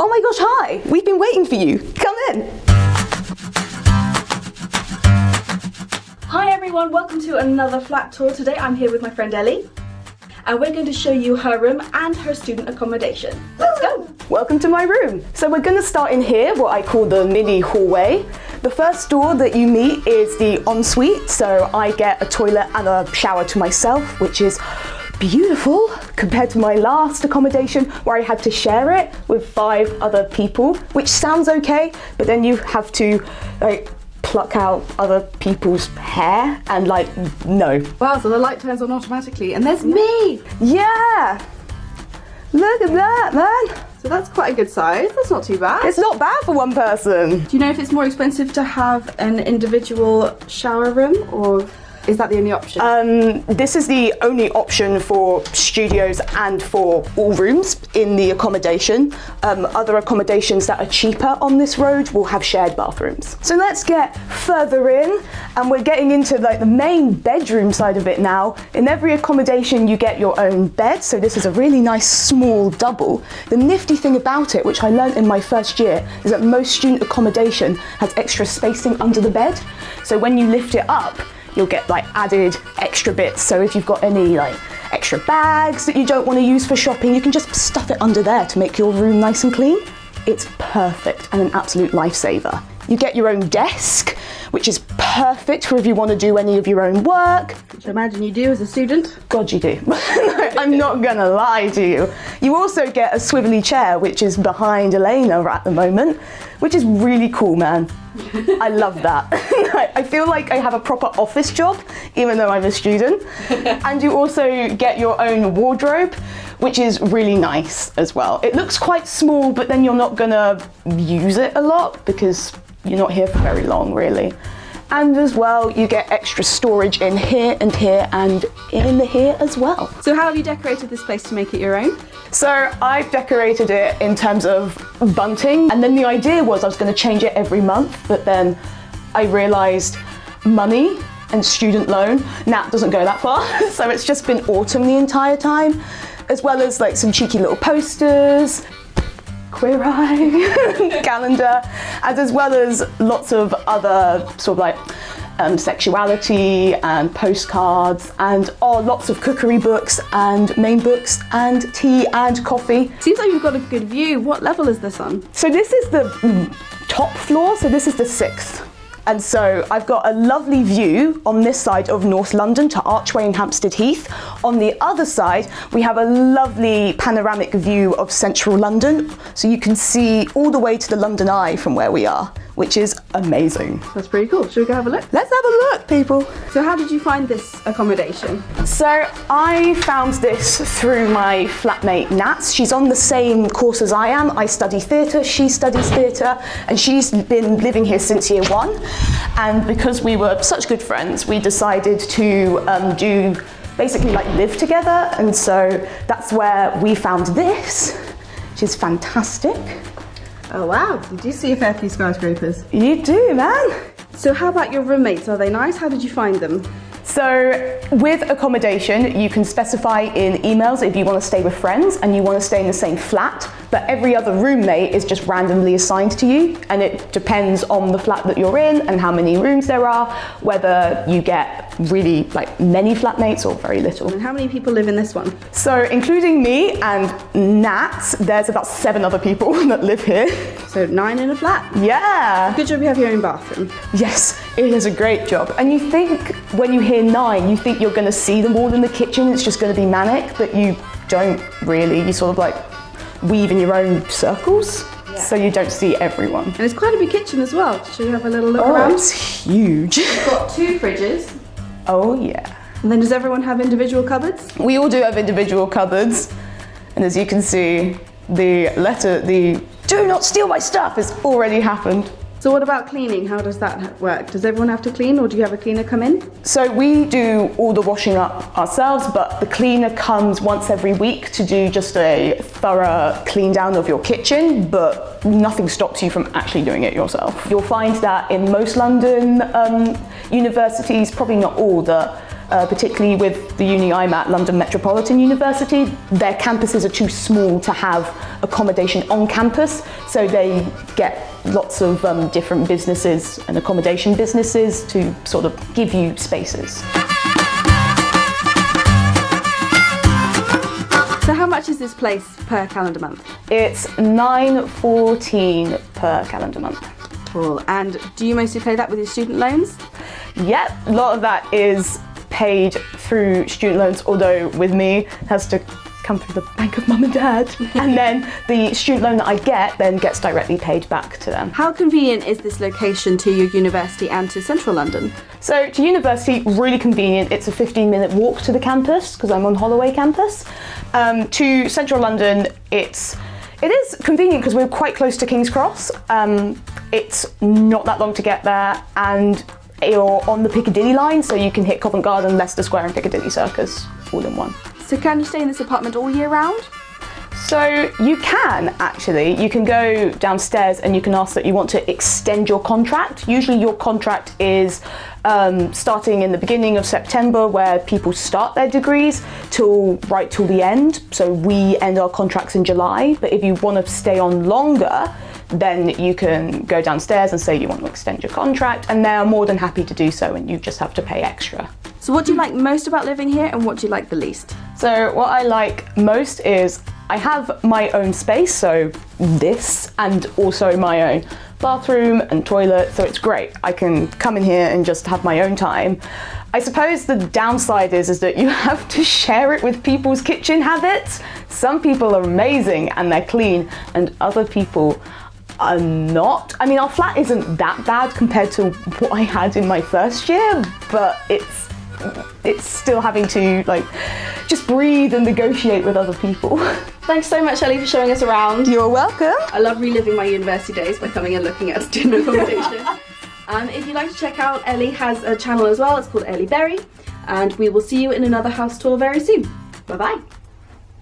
Oh my gosh, hi! We've been waiting for you. Come in. Hi everyone, welcome to another flat tour. Today I'm here with my friend Ellie, and we're going to show you her room and her student accommodation. Let's go! Welcome to my room. So we're going to start in here, what I call the mini hallway. The first door that you meet is the ensuite, so I get a toilet and a shower to myself, which is beautiful compared to my last accommodation where I had to share it with 5 other people, which sounds okay, but then you have to pluck out other people's hair and no. Wow, so the light turns on automatically, and there's me! Yeah! Look at that, man! So that's quite a good size, that's not too bad. It's not bad for one person. Do you know if it's more expensive to have an individual shower room, or is that the only option? This is the only option for studios and for all rooms in the accommodation. Other accommodations that are cheaper on this road will have shared bathrooms. So let's get further in, and we're getting into the main bedroom side of it now. In every accommodation you get your own bed, so this is a really nice small double. The nifty thing about it, which I learned in my first year, is that most student accommodation has extra spacing under the bed. So when you lift it up, you'll get added extra bits. So if you've got any extra bags that you don't want to use for shopping, you can just stuff it under there to make your room nice and clean. It's perfect and an absolute lifesaver. You get your own desk, which is perfect for if you want to do any of your own work. Which I imagine you do as a student. God, you do. I'm not gonna lie to you. You also get a swivelly chair, which is behind Elena at the moment, which is really cool, man. I love that. I feel like I have a proper office job, even though I'm a student. And you also get your own wardrobe, which is really nice as well. It looks quite small, but then you're not gonna use it a lot because you're not here for very long, really. And as well, you get extra storage in here and here and in here as well. So how have you decorated this place to make it your own? So I've decorated it in terms of bunting, and then the idea was I was going to change it every month, but then I realised money and student loan, doesn't go that far. So it's just been autumn the entire time, as well as some cheeky little posters, Queer Eye calendar, and as well as lots of other sort of sexuality and postcards, and lots of cookery books and main books and tea and coffee. Seems like you've got a good view. What level is this on? So this is the top floor, so this is the 6th. And so I've got a lovely view on this side of North London to Archway and Hampstead Heath. On the other side, we have a lovely panoramic view of central London. So you can see all the way to the London Eye from where we are, which is amazing. That's pretty cool. Should we go have a look? Let's have a look, people. So how did you find this accommodation? So I found this through my flatmate Nats. She's on the same course as I am. I study theatre, she studies theatre, and she's been living here since year 1. And because we were such good friends, we decided to basically live together. And so that's where we found this, which is fantastic. Oh wow, you do see a fair few skyscrapers. You do, man. So how about your roommates? Are they nice? How did you find them? So with accommodation, you can specify in emails if you want to stay with friends and you want to stay in the same flat, but every other roommate is just randomly assigned to you, and it depends on the flat that you're in and how many rooms there are, whether you get really many flatmates or very little. And how many people live in this one? So including me and Nat, there's about 7 other people that live here. So 9 in a flat? Yeah. Good job you have your own bathroom. Yes, it is a great job. And you think when you hear 9, you think you're going to see them all in the kitchen, it's just going to be manic, but you don't really. You sort of weave in your own circles, so you don't see everyone. And it's quite a big kitchen as well. Should you have a little look around? It's huge. You've got 2 fridges. Oh yeah. And then does everyone have individual cupboards? We all do have individual cupboards, and as you can see, the "Do not steal my stuff" has already happened. So what about cleaning? How does that work? Does everyone have to clean, or do you have a cleaner come in? So we do all the washing up ourselves, but the cleaner comes once every week to do just a thorough clean down of your kitchen, but nothing stops you from actually doing it yourself. You'll find that in most London universities, probably not all, that particularly with the uni I'm at, London Metropolitan University. Their campuses are too small to have accommodation on campus, so they get lots of different businesses and accommodation businesses to sort of give you spaces. So how much is this place per calendar month? It's £9.14 per calendar month. Cool. And do you mostly pay that with your student loans? Yep, a lot of that is paid through student loans, although with me, it has to come through the bank of mum and dad. And then the student loan that I get then gets directly paid back to them. How convenient is this location to your university and to central London? So to university, really convenient. It's a 15-minute walk to the campus because I'm on Holloway campus. To central London, it is convenient because we're quite close to King's Cross. It's not that long to get there, and you're on the Piccadilly line, so you can hit Covent Garden, Leicester Square and Piccadilly Circus all in one. So can you stay in this apartment all year round? So you can actually. You can go downstairs and you can ask that you want to extend your contract. Usually your contract is starting in the beginning of September, where people start their degrees, right till the end. So we end our contracts in July, but if you want to stay on longer, then you can go downstairs and say you want to extend your contract, and they're more than happy to do so, and you just have to pay extra. So what do you like most about living here, and what do you like the least? So what I like most is I have my own space, so this, and also my own bathroom and toilet, so it's great. I can come in here and just have my own time. I suppose the downside is that you have to share it with people's kitchen habits. Some people are amazing and they're clean, and other people are not. I mean, our flat isn't that bad compared to what I had in my first year, but it's still having to just breathe and negotiate with other people. Thanks so much, Ellie, for showing us around. You're welcome. I love reliving my university days by coming and looking at student accommodation. If you'd like to check out, Ellie has a channel as well. It's called Ellie Berry, and we will see you in another house tour very soon. Bye bye.